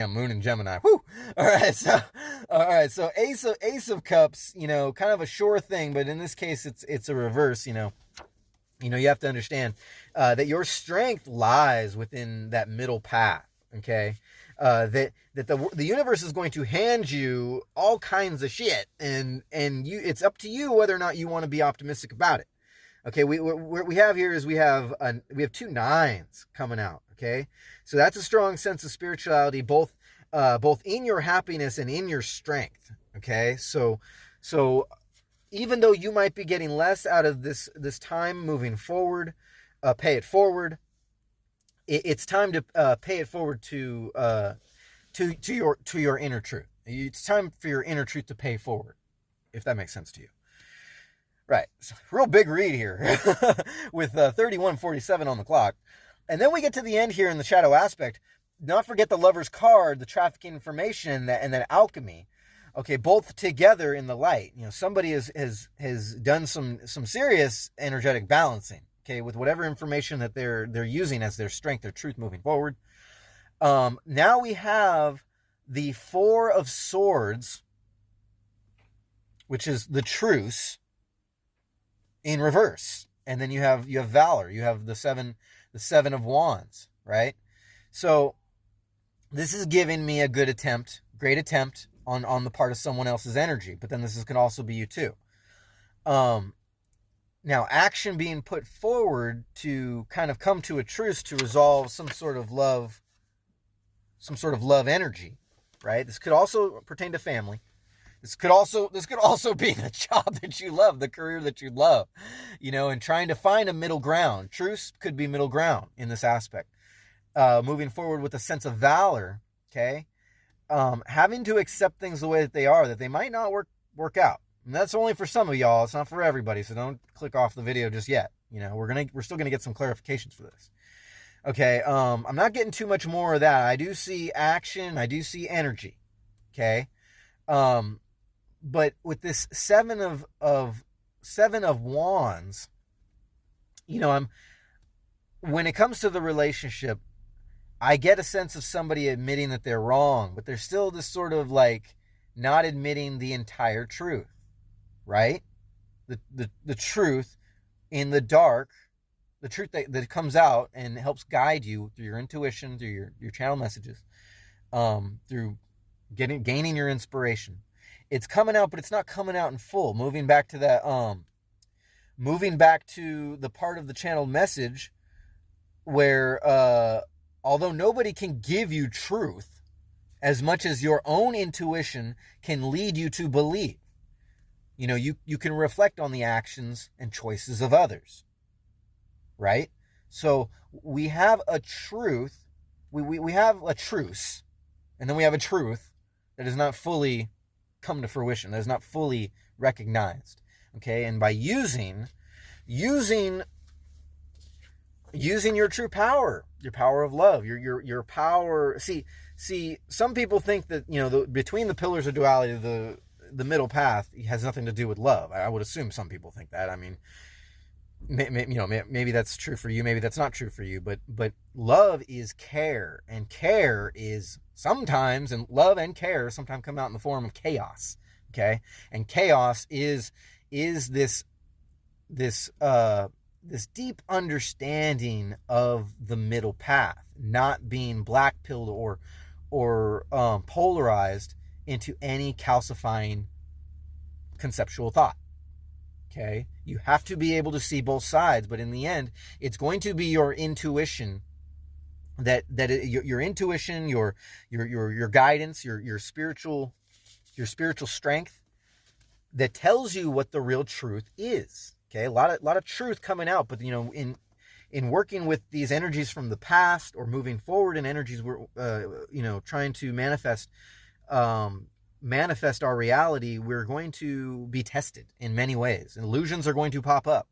Moon and Gemini. Whoo! All right, so Ace of Cups, kind of a sure thing, but in this case, it's a reverse. You have to understand that your strength lies within that middle path. Okay, that the universe is going to hand you all kinds of shit, and it's up to you whether or not you want to be optimistic about it. Okay, what we have here is we have two nines coming out. Okay, so that's a strong sense of spirituality, both in your happiness and in your strength. Okay, so even though you might be getting less out of this time moving forward, pay it forward. It's time to pay it forward to your inner truth. It's time for your inner truth to pay forward, if that makes sense to you. Right. So, real big read here with 31:47 on the clock. And then we get to the end here in the shadow aspect. Not forget the Lover's card, the trafficking information, and that alchemy. Okay, both together in the light. Somebody has done some serious energetic balancing. Okay, with whatever information that they're using as their strength, their truth moving forward. Now we have the Four of Swords, which is the truce, in reverse, and then you have valor. You have the seven of wands, right? So this is giving me a great attempt on the part of someone else's energy, but then this can also be you too. Now action being put forward to kind of come to a truce to resolve some sort of love energy, right? This could also pertain to family. This could also be the job that you love, the career that you love, and trying to find a middle ground. Truce could be middle ground in this aspect. Moving forward with a sense of valor, okay? Having to accept things the way that they are, that they might not work out. And that's only for some of y'all. It's not for everybody, so don't click off the video just yet. We're still gonna get some clarifications for this. Okay, I'm not getting too much more of that. I do see action, I do see energy. Okay. But with this seven of wands, when it comes to the relationship, I get a sense of somebody admitting that they're wrong, but there's still this sort of like not admitting the entire truth, right? The truth in the dark, the truth that comes out and helps guide you through your intuition, through your channel messages, through gaining your inspiration. It's coming out, but it's not coming out in full. Moving back to the part of the channeled message where although nobody can give you truth as much as your own intuition can lead you to believe. You can reflect on the actions and choices of others. Right? So we have a truth, we have a truce, and then we have a truth that is not fully come to fruition, that is not fully recognized. Okay, and by using your true power, your power of love, your power. See, some people think that between the pillars of duality, the middle path has nothing to do with love. I would assume some people think that. I mean, maybe that's true for you, maybe that's not true for you, but love is care, and care is sometimes, and love and care sometimes come out in the form of chaos. Okay, and chaos is this deep understanding of the middle path, not being black pilled or polarized into any calcifying conceptual thought. Okay, you have to be able to see both sides, but in the end, it's going to be your intuition your intuition, your guidance, your spiritual strength that tells you what the real truth is. Okay, a lot of truth coming out, but in working with these energies from the past or moving forward in energies we're trying to manifest our reality, we're going to be tested in many ways. Illusions are going to pop up,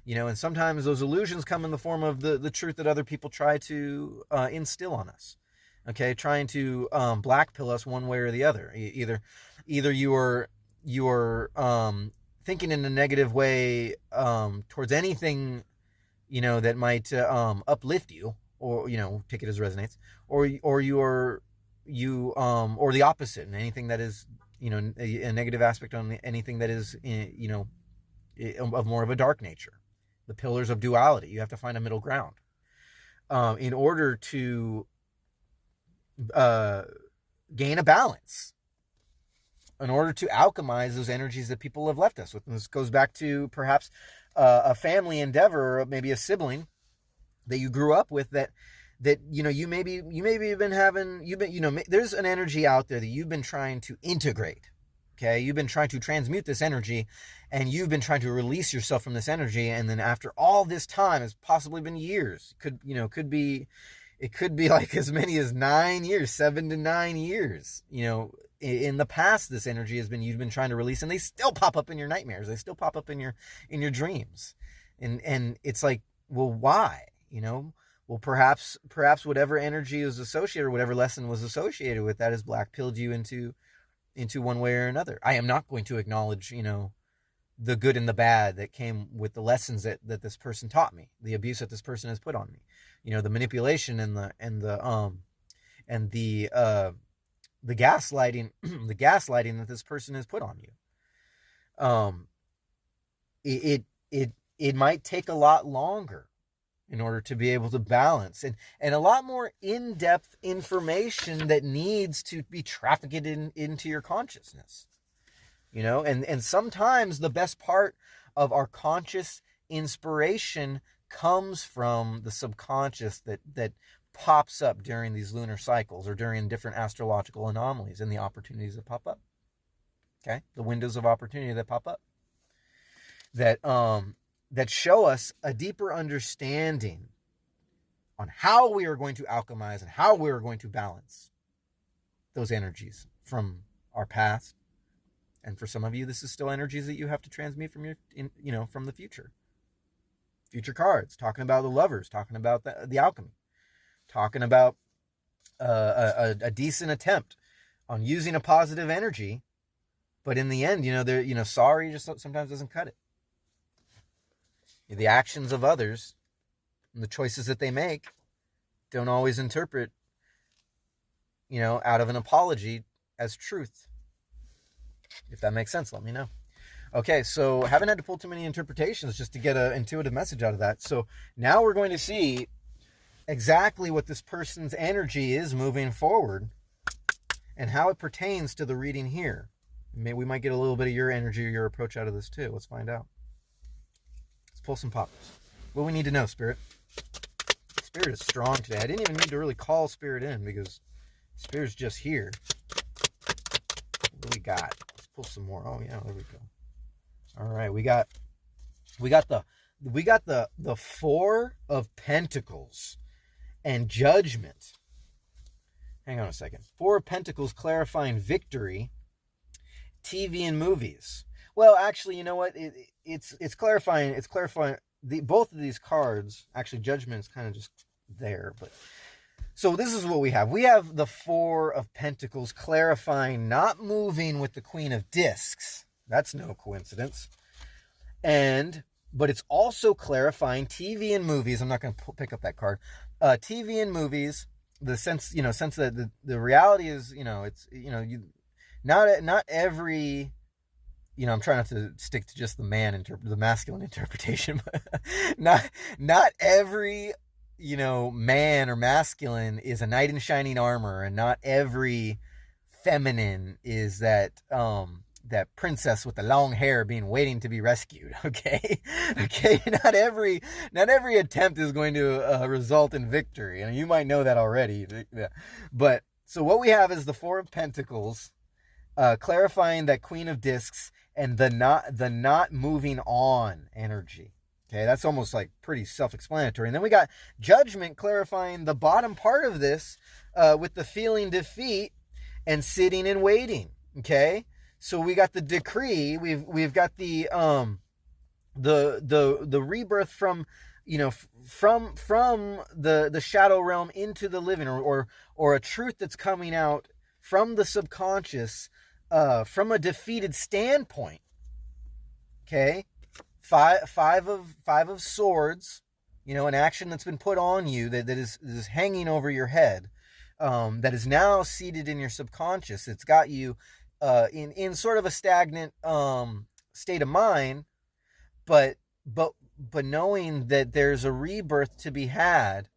and sometimes those illusions come in the form of the truth that other people try to instill on us. Okay, trying to black pill us one way or the other. Either you're thinking in a negative way towards anything that might uplift you, or take it as resonates, or you're or the opposite, and anything that is, a negative aspect on anything that is, of more of a dark nature. The pillars of duality. You have to find a middle ground in order to gain a balance, in order to alchemize those energies that people have left us with. And this goes back to perhaps a family endeavor, or maybe a sibling that you grew up with that you maybe there's an energy out there that you've been trying to integrate. Okay, you've been trying to transmute this energy, and you've been trying to release yourself from this energy, and then after all this time, has possibly been years, could be like as many as 9 years, 7 to 9 years. In the past, this energy you've been trying to release, and they still pop up in your nightmares. They still pop up in your dreams, and it's like, well, why? Well, perhaps whatever energy was associated, or whatever lesson was associated with that, has black-pilled you into one way or another. I am not going to acknowledge, the good and the bad that came with the lessons that this person taught me, the abuse that this person has put on me, the manipulation and the gaslighting, the gaslighting that this person has put on you. It might take a lot longer in order to be able to balance, and a lot more in-depth information that needs to be trafficked into your consciousness, and sometimes the best part of our conscious inspiration comes from the subconscious that pops up during these lunar cycles, or during different astrological anomalies and the opportunities that pop up. Okay, the windows of opportunity that pop up, that show us a deeper understanding on how we are going to alchemize and how we are going to balance those energies from our past. And for some of you, this is still energies that you have to transmute from from the future. Future cards, talking about the lovers, talking about the alchemy, talking about a decent attempt on using a positive energy, but in the end, sorry just sometimes doesn't cut it. The actions of others and the choices that they make don't always interpret, out of an apology as truth. If that makes sense, let me know. Okay, so haven't had to pull too many interpretations just to get an intuitive message out of that. So now we're going to see exactly what this person's energy is moving forward and how it pertains to the reading here. Maybe we might get a little bit of your energy or your approach out of this too. Let's find out. Pull some poppers. What do we need to know, Spirit? Spirit is strong today. I didn't even need to really call Spirit in because Spirit's just here. What do we got? Let's pull some more. Oh yeah, there we go. All right, we got the Four of Pentacles and Judgment. Hang on a second. Four of Pentacles clarifying victory, TV and movies. Well, actually, you know what? It's clarifying. It's clarifying both of these cards. Actually, Judgment is kind of just there, but so this is what we have. We have the Four of Pentacles clarifying, not moving with the Queen of Discs. That's no coincidence. But it's also clarifying TV and movies. I'm not going to pick up that card. TV and movies. The sense that the reality is, not every. I'm trying not to stick to just the masculine interpretation, but not every, man or masculine is a knight in shining armor, and not every feminine is that princess with the long hair waiting to be rescued. Okay. Not every attempt is going to result in victory. And you might know that already, but so what we have is the Four of Pentacles, clarifying that Queen of Discs, and the not moving on energy. Okay, that's almost like pretty self-explanatory. And then we got Judgment clarifying the bottom part of this with the feeling defeat and sitting and waiting. Okay, so we got the decree. We've got the rebirth from from the shadow realm into the living, or a truth that's coming out from the subconscious. From a defeated standpoint. Okay, five of swords, an action that's been put on you that is hanging over your head, that is now seated in your subconscious. It's got you in sort of a stagnant state of mind, but but but knowing that there's a rebirth to be had,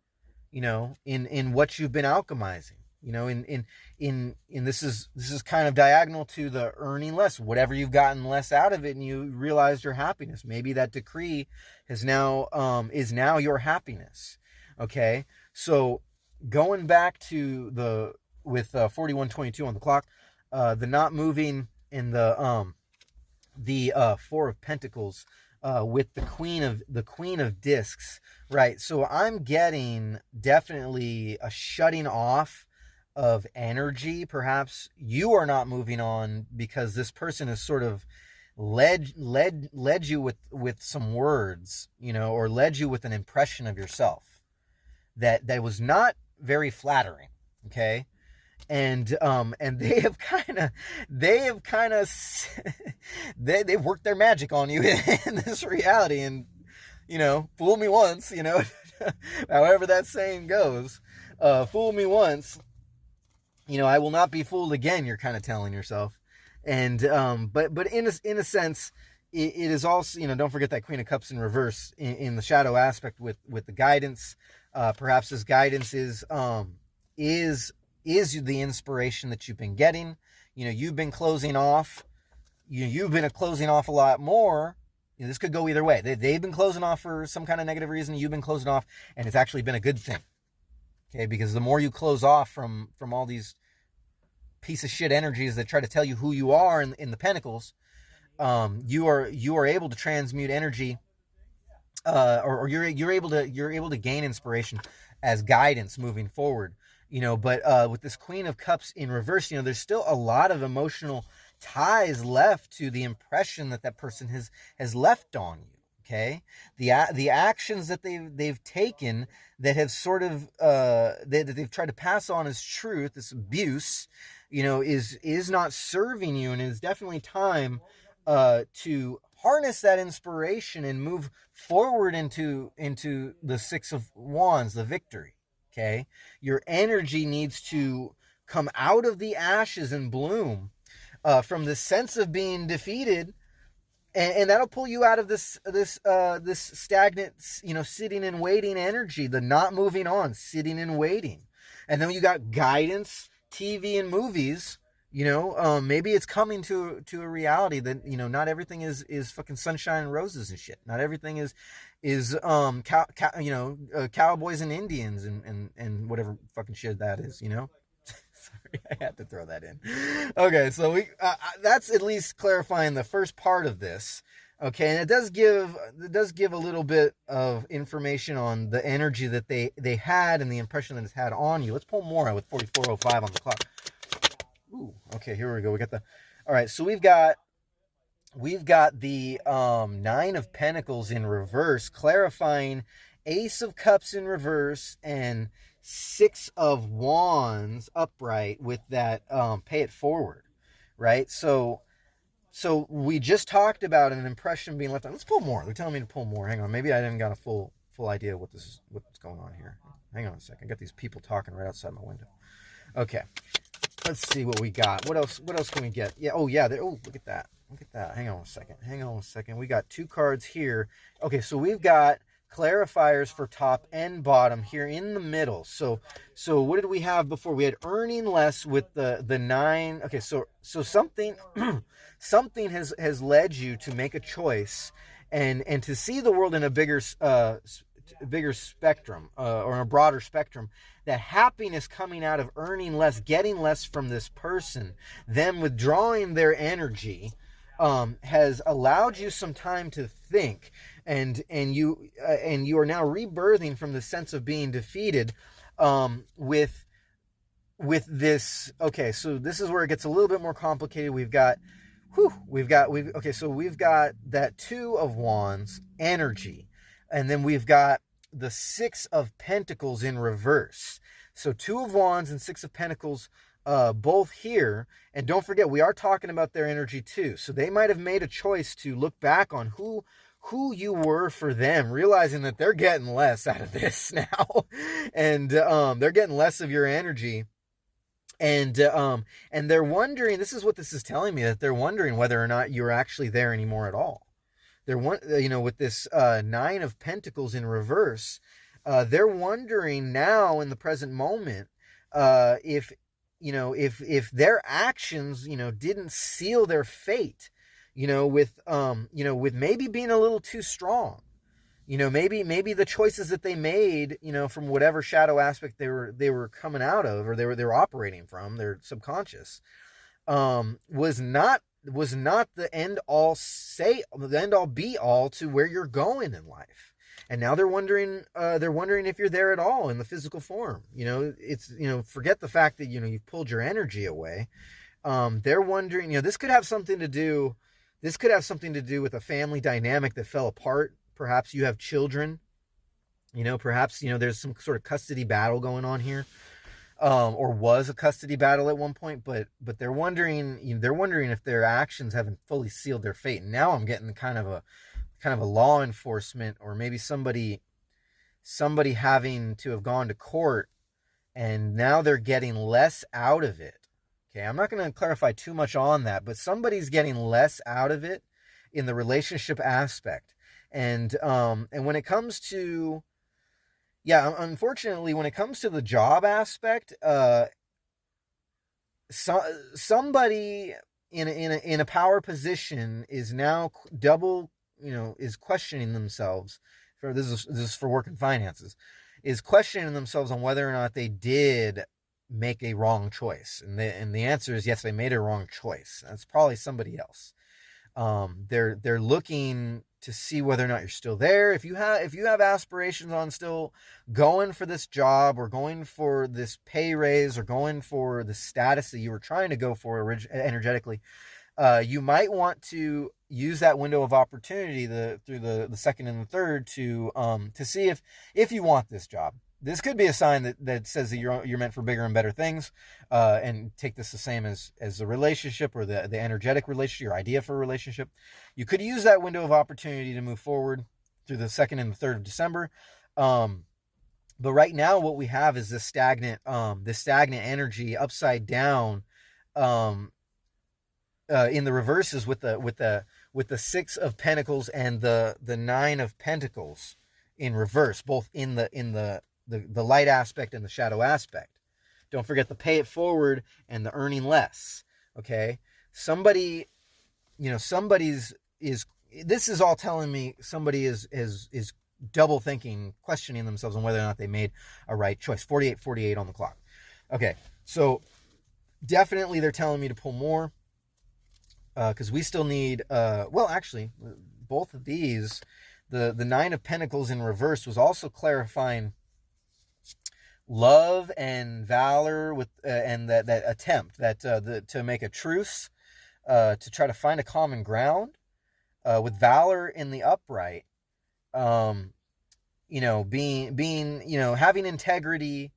in what you've been alchemizing, in this is kind of diagonal to the earning less, whatever you've gotten less out of it, and you realize your happiness. Maybe that decree is now your happiness. Okay, so going back to with 4122 on the clock, the not moving in the Four of Pentacles, with the Queen of Discs, right? So I'm getting definitely a shutting off of energy. Perhaps you are not moving on because this person has sort of led you with some words, or led you with an impression of yourself that was not very flattering. Okay. And they've worked their magic on you in this reality, and fool me once, however that saying goes, fool me once, I will not be fooled again, you're kind of telling yourself. And but in a sense, it is also, don't forget that Queen of Cups in reverse in the shadow aspect with the guidance. Perhaps this guidance is the inspiration that you've been getting. You've been closing off. You've been closing off a lot more. This could go either way. They've been closing off for some kind of negative reason. You've been closing off, and it's actually been a good thing. Okay, because the more you close off from all these piece of shit energies that try to tell you who you are in the Pentacles, you are able to transmute energy, or you're able to gain inspiration as guidance moving forward. But with this Queen of Cups in reverse, there's still a lot of emotional ties left to the impression that person has left on you. Okay, the actions that they've taken that have sort of that they've tried to pass on as truth, this abuse, is not serving you, and it is definitely time to harness that inspiration and move forward into the Six of Wands, the victory. Okay, your energy needs to come out of the ashes and bloom from the sense of being defeated, and that'll pull you out of this stagnant, sitting and waiting energy, the not moving on, sitting and waiting. And then you got guidance, TV and movies. Maybe it's coming to a reality that not everything is fucking sunshine and roses and shit. Not everything is cowboys and Indians and whatever fucking shit that is. Sorry, I had to throw that in. Okay, so that's at least clarifying the first part of this. Okay, and it does give a little bit of information on the energy that they had and the impression that it's had on you. Let's pull more with 4405 on the clock. Ooh, okay, here we go. All right, so we've got the Nine of Pentacles in reverse, clarifying Ace of Cups in reverse, and Six of Wands upright with that pay it forward, right? So we just talked about an impression being left on. Let's pull more. They're telling me to pull more. Hang on, maybe I didn't got a full idea what's going on here. Hang on a second. I got these people talking right outside my window. Okay. Let's see what we got. What else can we get? Yeah. Oh, yeah. Look at that. Hang on a second. We got two cards here. Okay, so we've got clarifiers for top and bottom here in the middle. So what did we have before? We had earning less with the 9. Okay, so something something has led you to make a choice and to see the world in a bigger spectrum, or in a broader spectrum. That happiness coming out of earning less, getting less from this person, them withdrawing their energy, has allowed you some time to think, and you are now rebirthing from the sense of being defeated, with this. Okay, so this is where it gets a little bit more complicated. We've got that Two of Wands energy, and then we've got the Six of Pentacles in reverse. So Two of Wands and Six of Pentacles, both here. And don't forget, we are talking about their energy too. So they might have made a choice to look back on who who you were for them, realizing that they're getting less out of this now, and they're getting less of your energy, and they're wondering. This is what this is telling me, that they're wondering whether or not you're actually there anymore at all. They're with this Nine of Pentacles in reverse. They're wondering now in the present moment if if their actions didn't seal their fate, with maybe being a little too strong. Maybe the choices that they made, from whatever shadow aspect they were coming out of, or they were operating from, their subconscious, was not the end all be all to where you're going in life. And now they're wondering if you're there at all in the physical form. It's, forget the fact that, you've pulled your energy away. They're wondering, this could have something to do with a family dynamic that fell apart. Perhaps you have children, perhaps, there's some sort of custody battle going on here, or was a custody battle at one point, but they're wondering if their actions haven't fully sealed their fate. And now I'm getting kind of a law enforcement, or maybe somebody having to have gone to court, and now they're getting less out of it. Okay, I'm not going to clarify too much on that, but somebody's getting less out of it in the relationship aspect. And when it comes to, unfortunately, when it comes to the job aspect, somebody in a power position is now is questioning themselves. This is for work and finances, is questioning themselves on whether or not they did make a wrong choice. And the answer is yes, they made a wrong choice. That's probably somebody else. They're looking to see whether or not you're still there. If you have aspirations on still going for this job, or going for this pay raise, or going for the status that you were trying to go for energetically, you might want to use that window of opportunity through the second and the third to see if you want this job. This could be a sign that says that you're meant for bigger and better things, and take this the same as the relationship, or the energetic relationship, your idea for a relationship. You could use that window of opportunity to move forward through the 2nd and the 3rd of December. But right now what we have is this stagnant energy upside down, in the reverses with the 6 of Pentacles and the 9 of Pentacles in reverse, both in the light aspect and the shadow aspect. Don't forget the pay it forward and the earning less. Okay. This is all telling me somebody is double thinking, questioning themselves on whether or not they made a right choice. 48 on the clock. Okay. So definitely they're telling me to pull more, because we still need, actually both of these, the 9 of Pentacles in reverse was also clarifying love and valor, with and that attempt to make a truce, to try to find a common ground, with valor in the upright, being having integrity,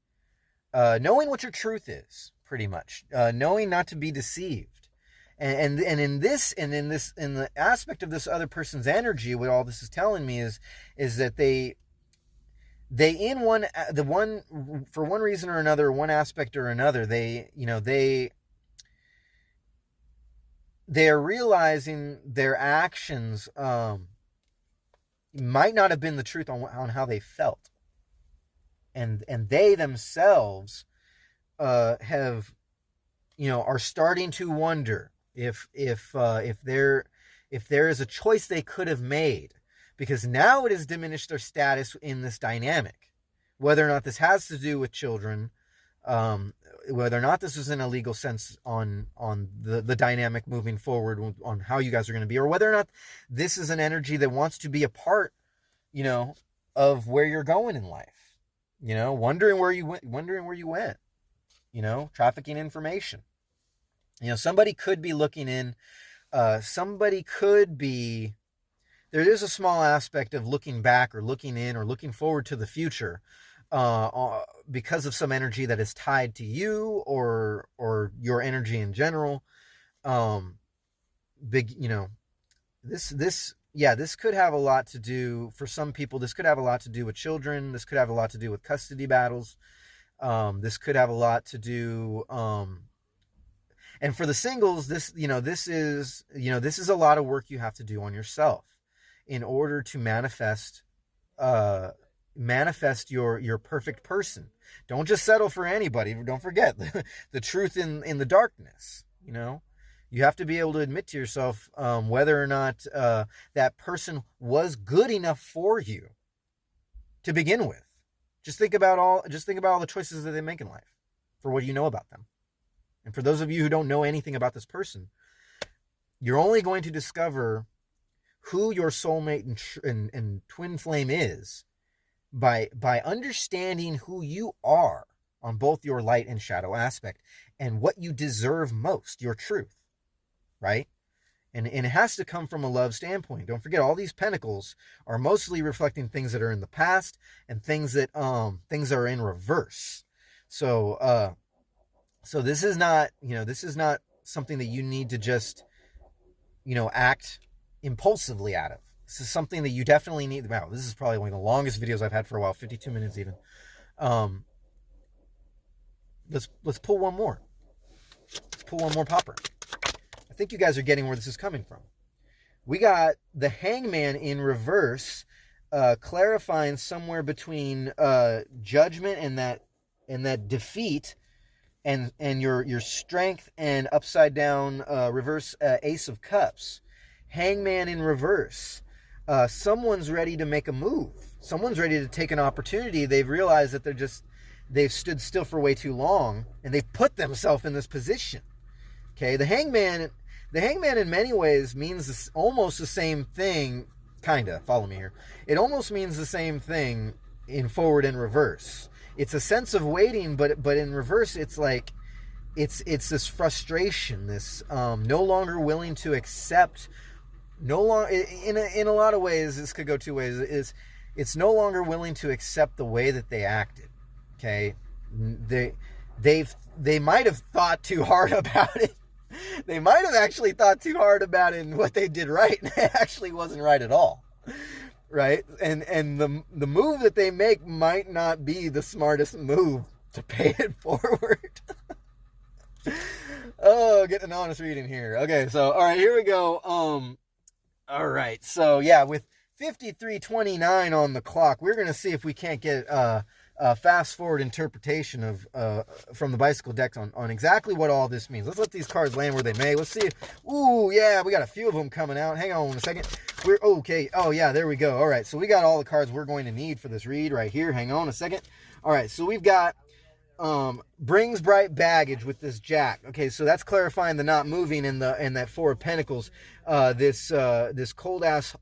knowing what your truth is, pretty much, knowing not to be deceived, and in the aspect of this other person's energy, what all this is telling me is that they for one reason or another, one aspect or another, they're realizing their actions might not have been the truth on how they felt, and they themselves are starting to wonder if there is a choice they could have made, because now it has diminished their status in this dynamic. Whether or not this has to do with children, whether or not this is in a legal sense on the dynamic moving forward, on how you guys are going to be, or whether or not this is an energy that wants to be a part, of where you're going in life, wondering where you went, trafficking information. Somebody could be looking in, there is a small aspect of looking back, or looking in, or looking forward to the future, because of some energy that is tied to you, or your energy in general. This yeah, this could have a lot to do, for some people, this could have a lot to do with children. This could have a lot to do with custody battles. This could have a lot to do, and for the singles, this is a lot of work you have to do on yourself in order to manifest your perfect person. Don't just settle for anybody. Don't forget the truth in the darkness. You have to be able to admit to yourself whether or not that person was good enough for you to begin with. Just think about all the choices that they make in life for what you know about them. And for those of you who don't know anything about this person, you're only going to discover who your soulmate and twin flame is by understanding who you are on both your light and shadow aspect and what you deserve most, your truth, right? And it has to come from a love standpoint. Don't forget, all these pentacles are mostly reflecting things that are in the past and things that are in reverse. So this is not something that you need to just act impulsively out of. This is something that you definitely need. Wow, this is probably one of the longest videos I've had for a while, 52 minutes even. Let's pull one more. Let's pull one more popper. I think you guys are getting where this is coming from. We got the Hangman in reverse, clarifying somewhere between judgment and that defeat, and your strength, and upside down reverse Ace of Cups. Hangman in reverse. Someone's ready to make a move. Someone's ready to take an opportunity. They've realized that they've stood still for way too long, and they've put themselves in this position. Okay, the Hangman in many ways means almost the same thing, kinda, follow me here. It almost means the same thing in forward and reverse. It's a sense of waiting, but in reverse, it's like, it's this frustration, this no longer willing to accept, in a lot of ways, this could go two ways, it's no longer willing to accept the way that they acted, okay? They might have thought too hard about it. They might have actually thought too hard about it, and what they did right actually wasn't right at all, right? And the move that they make might not be the smartest move to pay it forward. Oh, getting an honest reading here. Okay, so all right, here we go. All right, so yeah, with 53:29 on the clock, we're gonna see if we can't get fast forward interpretation of from the bicycle deck on exactly what all this means. Let's let these cards land where they may. Let's see if, ooh, yeah, we got a few of them coming out. Hang on a second. We're okay. Oh yeah, there we go. All right, so we got all the cards we're going to need for this read right here. Hang on a second. All right, so we've got brings bright baggage with this Jack. Okay, so that's clarifying the not moving in that Four of Pentacles. This cold ass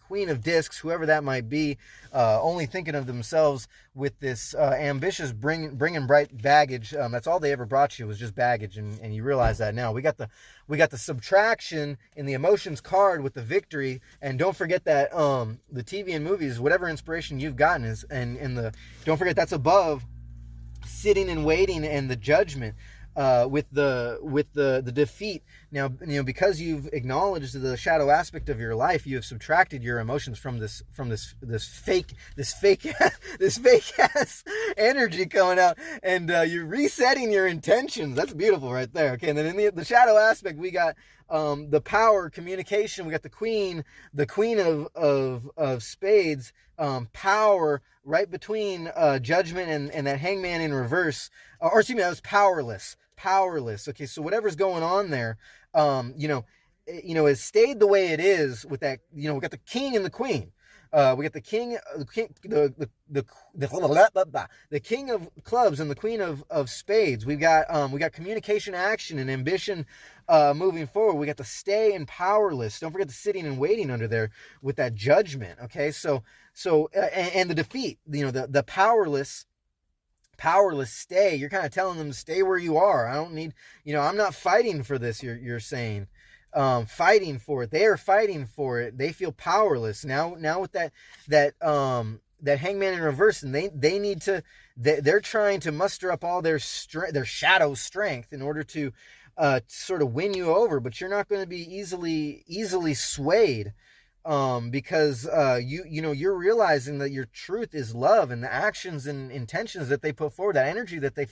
Queen of Discs, whoever that might be, only thinking of themselves with this ambitious bringing bright baggage. That's all they ever brought you was just baggage, and you realize that now. We got the subtraction in the emotions card with the victory, and don't forget that the TV and movies, whatever inspiration you've gotten is, and don't forget that's above sitting and waiting and the judgment. With the defeat. Now, because you've acknowledged the shadow aspect of your life, you have subtracted your emotions from this fake ass energy coming out, and you're resetting your intentions. That's beautiful right there. Okay, and then in the shadow aspect, we got the power, communication. We got the queen of spades, power right between judgment and that Hangman in reverse. Or excuse me, that was powerless. Okay, so whatever's going on there, has stayed the way it is with that. We got the king and the queen. We got the king of clubs and the queen of spades. We got communication, action, and ambition moving forward. We got the stay and powerless. Don't forget the sitting and waiting under there with that judgment. Okay, so and the defeat. The powerless stay. You're kind of telling them to stay where you are. I don't need, I'm not fighting for this. You're saying, fighting for it. They are fighting for it. They feel powerless now with that Hangman in reverse, and they need to they're trying to muster up all their their shadow strength in order to sort of win you over, but you're not going to be easily swayed, because you're realizing that your truth is love, and the actions and intentions that they put forward, that energy that they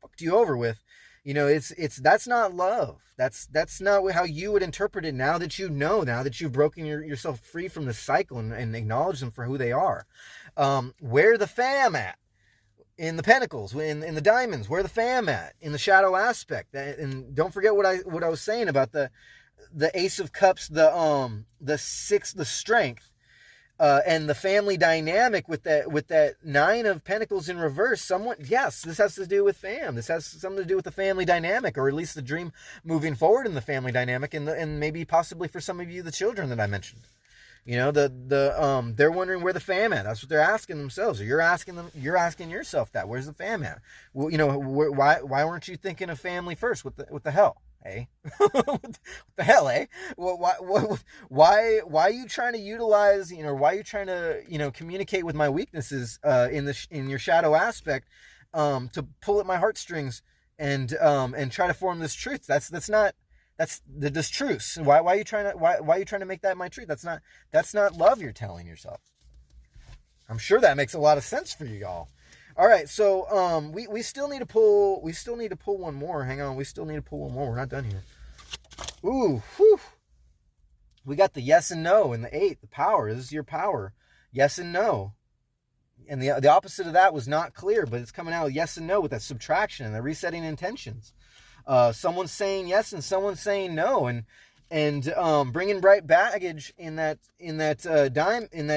fucked you over with, it's that's not love. That's not how you would interpret it now that now that you've broken yourself free from the cycle and acknowledge them for who they are. Where the fam at? In the pentacles, in the diamonds, where the fam at? In the shadow aspect. And don't forget what I was saying about the Ace of Cups, the six, the strength, and the family dynamic with that Nine of Pentacles in reverse. Yes, this has to do with fam. This has something to do with the family dynamic, or at least the dream moving forward in the family dynamic, and maybe possibly for some of you, the children that I mentioned. They're wondering where the fam at. That's what they're asking themselves. Or you're asking yourself that. Where's the fam at? Well, why weren't you thinking of family first? What the hell, eh? What the hell, eh? Well, why are you trying to utilize, why are you trying to, communicate with my weaknesses, in your shadow aspect, to pull at my heartstrings and try to form this truth? That's not. That's this truth. Why are you trying to make that my truth? That's not love you're telling yourself. I'm sure that makes a lot of sense for you y'all. All right, so we still need to pull one more. Hang on, we still need to pull one more. We're not done here. Ooh, whew. We got the yes and no and the 8, the power. This is your power. Yes and no. And the opposite of that was not clear, but it's coming out yes and no with that subtraction and the resetting intentions. Someone's saying yes and someone's saying no, and bringing bright baggage in that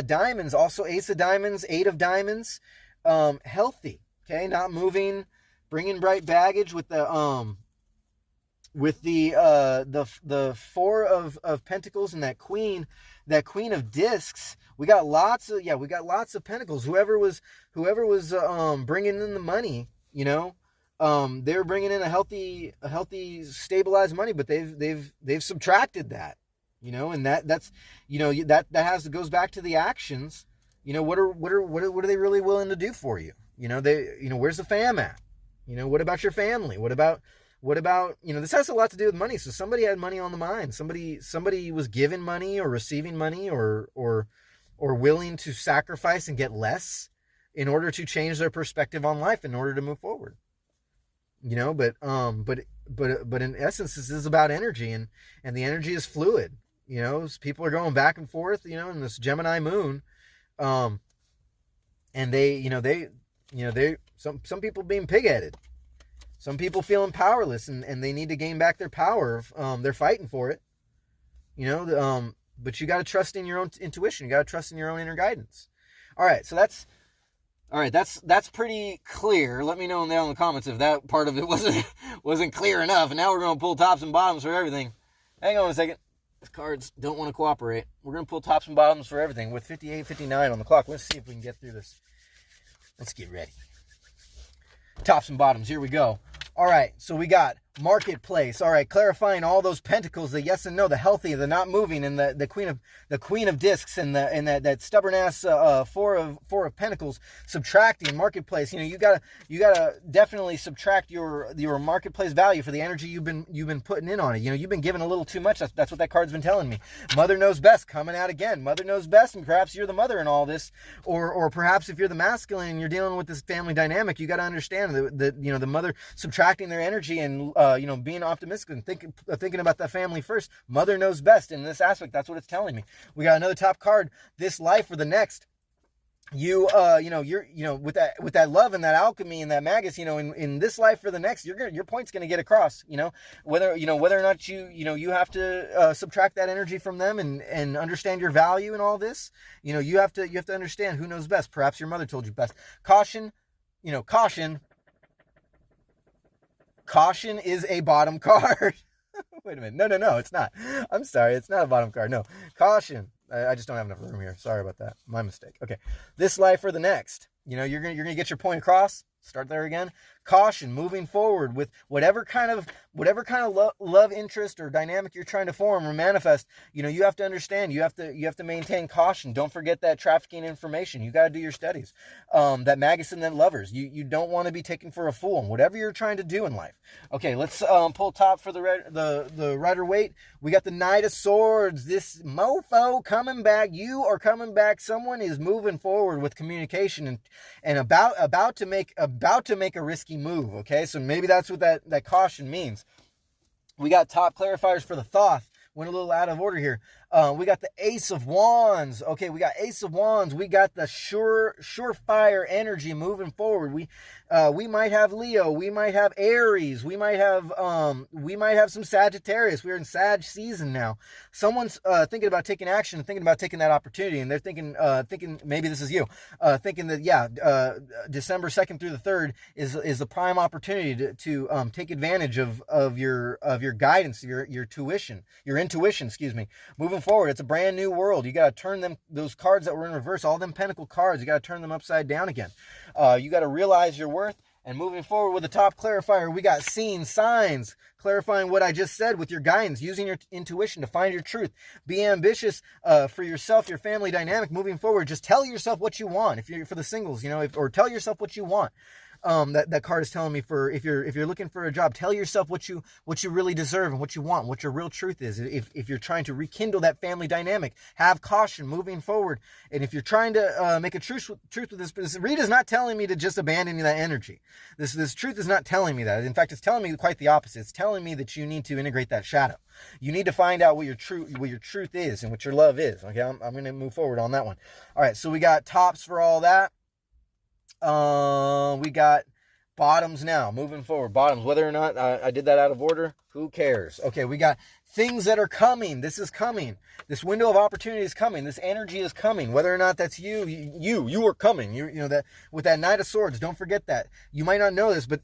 diamonds, also Ace of Diamonds, 8 of Diamonds, healthy, okay, not moving, bringing bright baggage with the 4 of Pentacles and that Queen of Discs. We got lots of Pentacles. Whoever was bringing in the money, they're bringing in a healthy, stabilized money, but they've subtracted that, and that's, goes back to the actions. What are they really willing to do for you? Where's the fam at? What about your family? What about, this has a lot to do with money. So somebody had money on the mind. Somebody was given money or receiving money or willing to sacrifice and get less in order to change their perspective on life, in order to move forward. But in essence, this is about energy, and the energy is fluid. People are going back and forth, in this Gemini moon, and some people being pig-headed, some people feeling powerless, and they need to gain back their power. They're fighting for it, but you got to trust in your own intuition. You got to trust in your own inner guidance. All right, so that's pretty clear. Let me know in the comments if that part of it wasn't clear enough. And now we're going to pull tops and bottoms for everything. Hang on a second. These cards don't want to cooperate. We're going to pull tops and bottoms for everything with 58:59 on the clock. Let's see if we can get through this. Let's get ready. Tops and bottoms. Here we go. All right. So we got marketplace. All right, clarifying all those pentacles, the yes and no, the healthy, the not moving, and the queen of discs, and that stubborn ass four of pentacles, subtracting marketplace. You gotta definitely subtract your marketplace value for the energy you've been putting in on it. You've been giving a little too much. That's what that card's been telling me. Mother knows best, coming out again. Mother knows best, and perhaps you're the mother in all this, or perhaps if you're the masculine and you're dealing with this family dynamic, you got to understand that the mother subtracting their energy and being optimistic and thinking about the family first. Mother knows best in this aspect. That's what it's telling me. We got another top card. This life or the next. You're with that love and that alchemy and that magus. In this life or the next, your point's gonna get across. Whether or not you have to subtract that energy from them and understand your value in all this. You have to understand who knows best. Perhaps your mother told you best. Caution. Caution is a bottom card. Wait a minute. No, it's not. I'm sorry. It's not a bottom card. No. Caution. I just don't have enough room here. Sorry about that. My mistake. Okay. This life or the next. You're gonna get your point across. Start there again. caution moving forward with whatever kind of love interest or dynamic you're trying to form or manifest. You have to understand, you have to maintain caution. Don't forget that trafficking information. You got to do your studies. That magazine, that lovers, you don't want to be taken for a fool in whatever you're trying to do in life. Okay, let's pull top for the Rider-Waite. We got the Knight of Swords. This mofo coming back. You are coming back. Someone is moving forward with communication and about to make a risky move. Okay, so maybe that's what that caution means. We got top clarifiers for the Thoth. Went a little out of order here. We got the Ace of Wands. Okay, we got Ace of Wands. We got the surefire energy moving forward. We might have Leo. We might have Aries. We might have some Sagittarius. We're in Sag season now. Someone's thinking about taking action, thinking about taking that opportunity, and they're thinking maybe this is you, thinking that December 2nd through the 3rd is the prime opportunity to take advantage of your guidance, your intuition, excuse me. Moving forward, it's a brand new world. You got to turn those cards that were in reverse, all them pentacle cards, you got to turn them upside down again. You got to realize your worth. And moving forward with the top clarifier, we got seen signs, clarifying what I just said with your guidance, using your intuition to find your truth. Be ambitious for yourself, your family dynamic. Moving forward, just tell yourself what you want. If you're for the singles, or tell yourself what you want. That card is telling me if you're looking for a job, tell yourself what you really deserve and what you want, what your real truth is. If you're trying to rekindle that family dynamic, have caution moving forward. And if you're trying to make a truth with this read is not telling me to just abandon that energy. This truth is not telling me that. In fact, it's telling me quite the opposite. It's telling me that you need to integrate that shadow. You need to find out what your truth is and what your love is. Okay, I'm going to move forward on that one. All right, so we got tops for all that. We got bottoms now, moving forward. Bottoms, whether or not I did that out of order, who cares? Okay, we got things that are coming. This is coming. This window of opportunity is coming. This energy is coming. Whether or not that's you are coming. That with that Knight of Swords, don't forget that. You might not know this, but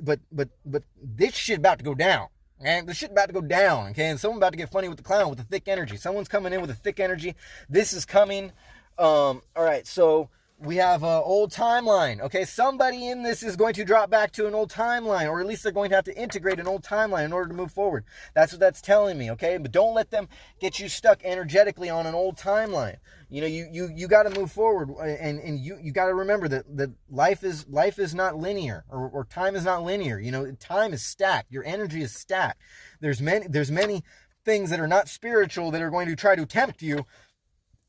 this shit about to go down. And the shit about to go down, okay? And someone about to get funny with the clown with the thick energy. Someone's coming in with a thick energy. This is coming. All right, so we have an old timeline. Okay, somebody in this is going to drop back to an old timeline, or at least they're going to have to integrate an old timeline in order to move forward. That's what that's telling me, okay? But don't let them get you stuck energetically on an old timeline. You got to move forward, and you got to remember that life is not linear, or time is not linear. Time is stacked. Your energy is stacked. There's many things that are not spiritual that are going to try to tempt you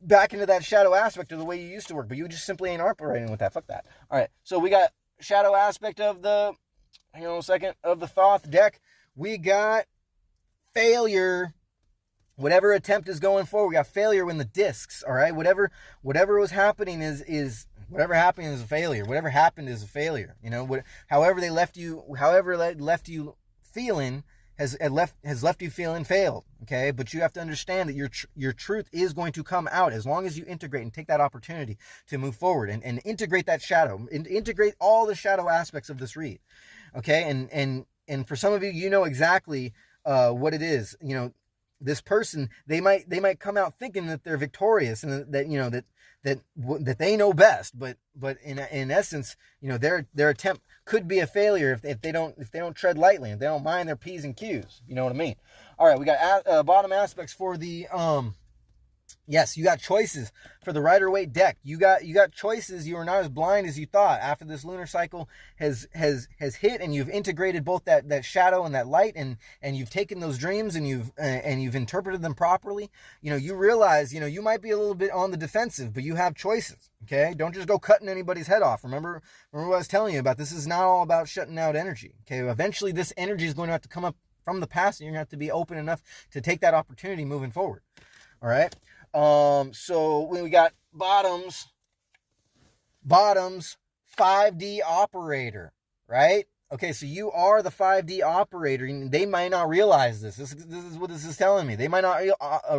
back into that shadow aspect of the way you used to work, but you just simply ain't operating with that. Fuck that. All right, so we got shadow aspect of the, hang on a second, of the Thoth deck. We got failure. Whatever attempt is going forward, we got failure in the discs. All right, whatever was happening is whatever happened is a failure. Whatever happened is a failure. However they left you feeling has left you feeling failed. Okay, but you have to understand that your truth is going to come out as long as you integrate and take that opportunity to move forward and integrate that shadow, and integrate all the shadow aspects of this read. Okay, and for some of you, exactly what it is. This person, they might come out thinking that they're victorious and that they know best, but in essence, their attempt could be a failure if they don't tread lightly, if they don't mind their P's and Q's. You know what I mean? All right, we got bottom aspects for the yes, you got choices for the Rider-Waite deck. You got choices. You are not as blind as you thought after this lunar cycle has hit, and you've integrated both that shadow and that light, and you've taken those dreams and you've interpreted them properly. You realize, you might be a little bit on the defensive, but you have choices. Okay, don't just go cutting anybody's head off. Remember what I was telling you about. This is not all about shutting out energy. Okay, eventually this energy is going to have to come up from the past, and you're going to have to be open enough to take that opportunity moving forward. All right. So when we got bottoms, 5D operator, right? Okay, so you are the 5D operator, and they might not realize this. This is what this is telling me. They might not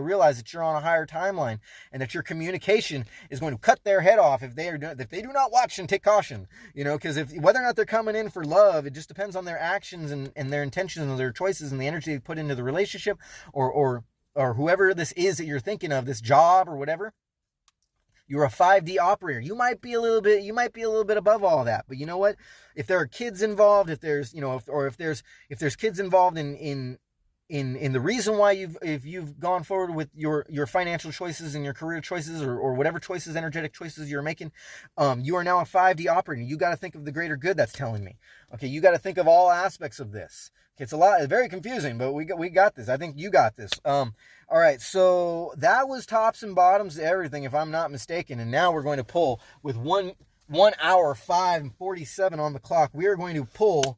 realize that you're on a higher timeline, and that your communication is going to cut their head off if they do not watch and take caution. Because whether or not they're coming in for love, it just depends on their actions and their intentions and their choices and the energy they put into the relationship, or whoever this is that you're thinking of, this job or whatever. You're a 5D operator. You might be a little bit above all that. But you know what? If there are kids involved, if there's kids involved in the reason why you've gone forward with your financial choices and your career choices or whatever choices, energetic choices you're making, you are now a 5D operator. You got to think of the greater good. That's telling me. Okay, you got to think of all aspects of this. Okay, it's very confusing, but we got this. I think you got this. All right, so that was tops and bottoms to everything, if I'm not mistaken. And now we're going to pull with 1 hour 5:47 on the clock. We are going to pull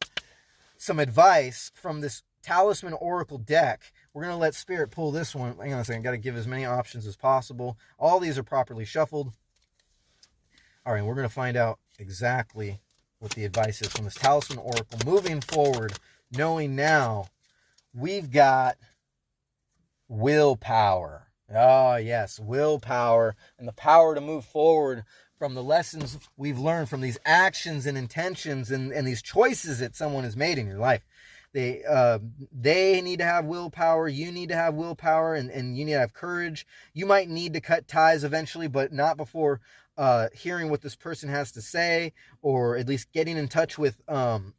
some advice from this Talisman Oracle deck. We're going to let Spirit pull this one. Hang on a second. Got to give as many options as possible. All these are properly shuffled. All right, we're going to find out exactly what the advice is from this Talisman Oracle. Moving forward, knowing now we've got willpower. Oh, yes, willpower and the power to move forward from the lessons we've learned from these actions and intentions and these choices that someone has made in your life. They need to have willpower. You need to have willpower, and you need to have courage. You might need to cut ties eventually, but not before hearing what this person has to say, or at least getting in touch with that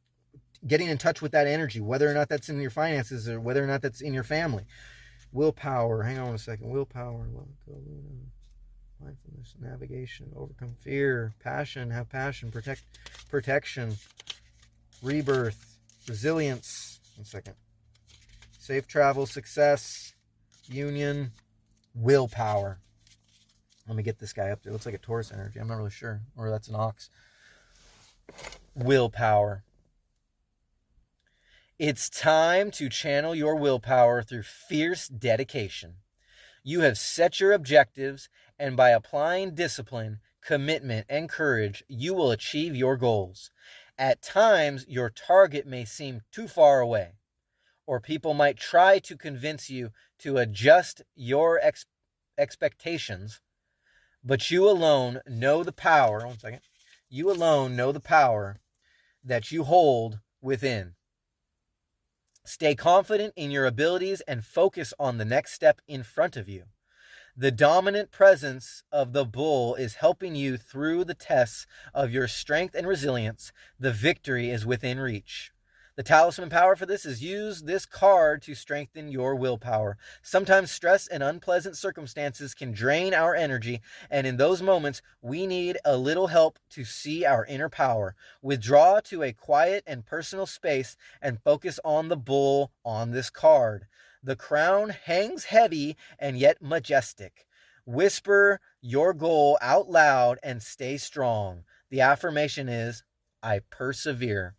energy, whether or not that's in your finances or whether or not that's in your family. Willpower. Hang on a second. Willpower. Mindfulness, navigation, overcome fear, passion, have passion, protection, rebirth, resilience. 1 second. Safe travel, success, union, willpower. Let me get this guy up there. Looks like a Taurus energy. I'm not really sure. Or that's an ox. Willpower. It's time to channel your willpower through fierce dedication. You have set your objectives, and by applying discipline, commitment, and courage, you will achieve your goals. At times, your target may seem too far away, or people might try to convince you to adjust your expectations, but you alone know the power. 1 second. You alone know the power that you hold within. Stay confident in your abilities and focus on the next step in front of you. The dominant presence of the bull is helping you through the tests of your strength and resilience. The victory is within reach. The talisman power for this is use this card to strengthen your willpower. Sometimes stress and unpleasant circumstances can drain our energy, and in those moments, we need a little help to see our inner power. Withdraw to a quiet and personal space and focus on the bull on this card. The crown hangs heavy and yet majestic. Whisper your goal out loud and stay strong. The affirmation is, I persevere.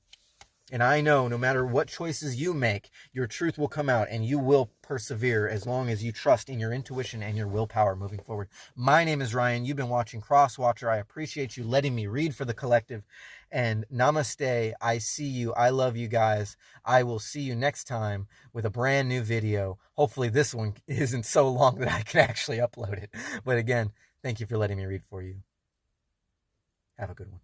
And I know no matter what choices you make, your truth will come out and you will persevere as long as you trust in your intuition and your willpower moving forward. My name is Ryan. You've been watching Crosswatcher. I appreciate you letting me read for the collective. And namaste. I see you. I love you guys. I will see you next time with a brand new video. Hopefully this one isn't so long that I can actually upload it. But again, thank you for letting me read for you. Have a good one.